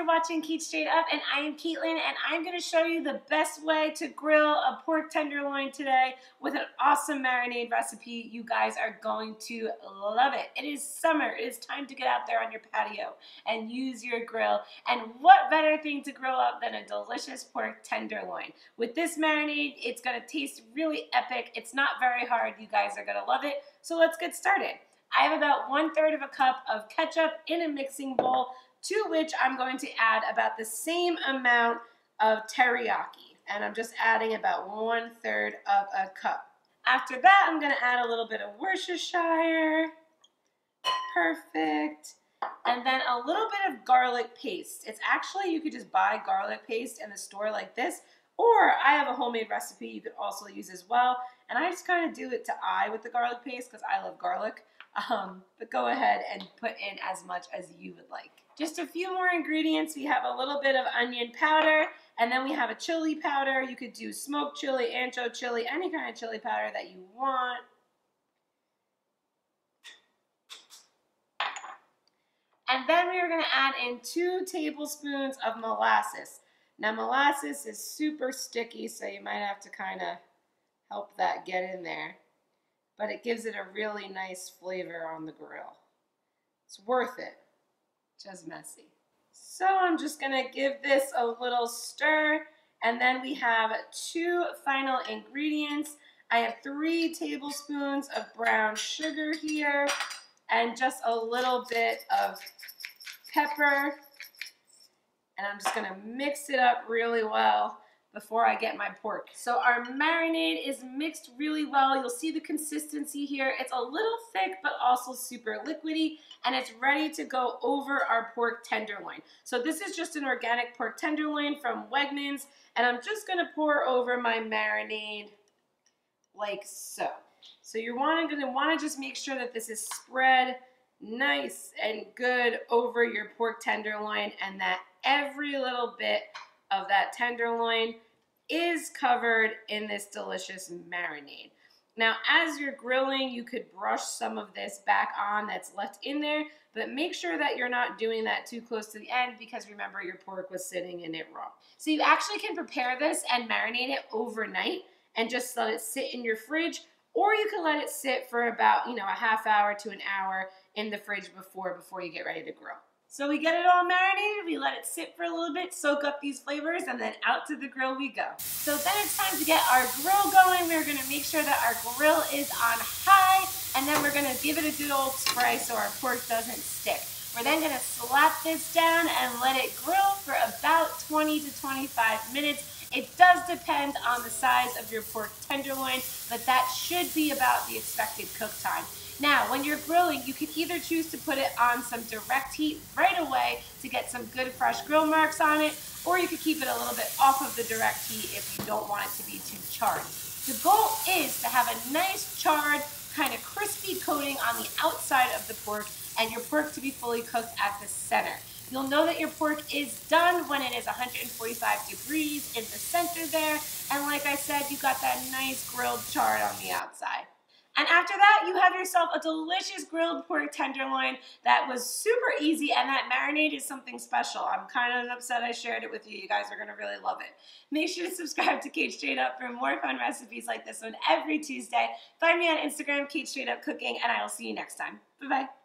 you're watching Cait Straight Up, and I am Caitlin, and I'm going to show you the best way to grill a pork tenderloin today with an awesome marinade recipe. You guys are going to love it. It is summer. It is time to get out there on your patio and use your grill. And what better thing to grill up than a delicious pork tenderloin? With this marinade, it's going to taste really epic. It's not very hard. You guys are going to love it. So let's get started. I have about 1/3 of a cup of ketchup in a mixing bowl, to which I'm going to add about the same amount of teriyaki. And I'm just adding about 1/3 of a cup. After that, I'm going to add a little bit of Worcestershire. Perfect. And then a little bit of garlic paste. It's actually, you could just buy garlic paste in the store like this, or I have a homemade recipe you could also use as well. And I just kind of do it to eye with the garlic paste because I love garlic. But go ahead and put in as much as you would like. Just a few more ingredients. We have a little bit of onion powder, and then we have a chili powder. You could do smoked chili, ancho chili, any kind of chili powder that you want. And then we are going to add in 2 tablespoons of molasses. Now molasses is super sticky, so you might have to kind of help that get in there. But it gives it a really nice flavor on the grill. It's worth it, just messy. So I'm just gonna give this a little stir, and then we have 2 final ingredients. I have 3 tablespoons of brown sugar here, and just a little bit of pepper. And I'm just gonna mix it up really well before I get my pork. So our marinade is mixed really well. You'll see the consistency here. It's a little thick, but also super liquidy, and it's ready to go over our pork tenderloin. So this is just an organic pork tenderloin from Wegmans, and I'm just gonna pour over my marinade like so. So you're gonna wanna just make sure that this is spread nice and good over your pork tenderloin, and that every little bit of that tenderloin is covered in this delicious marinade. Now, as you're grilling, you could brush some of this back on that's left in there, but make sure that you're not doing that too close to the end, because remember, your pork was sitting in it raw. So you actually can prepare this and marinate it overnight and just let it sit in your fridge, or you can let it sit for about, a half hour to an hour in the fridge before you get ready to grill. So we get it all marinated, we let it sit for a little bit, soak up these flavors, and then out to the grill we go. So then it's time to get our grill going. We're gonna make sure that our grill is on high, and then we're gonna give it a good old spray so our pork doesn't stick. We're then gonna slap this down and let it grill for about 20 to 25 minutes. It does depend on the size of your pork tenderloin, but that should be about the expected cook time. Now, when you're grilling, you can either choose to put it on some direct heat right away to get some good fresh grill marks on it, or you could keep it a little bit off of the direct heat if you don't want it to be too charred. The goal is to have a nice charred, kind of crispy coating on the outside of the pork, and your pork to be fully cooked at the center. You'll know that your pork is done when it is 145 degrees in the center there, and like I said, you got that nice grilled chard on the outside. And after that, you have yourself a delicious grilled pork tenderloin that was super easy, and that marinade is something special. I'm kind of upset I shared it with you. You guys are going to really love it. Make sure to subscribe to Cait Straight Up for more fun recipes like this one every Tuesday. Find me on Instagram, Cait Straight Up Cooking, and I will see you next time. Bye-bye.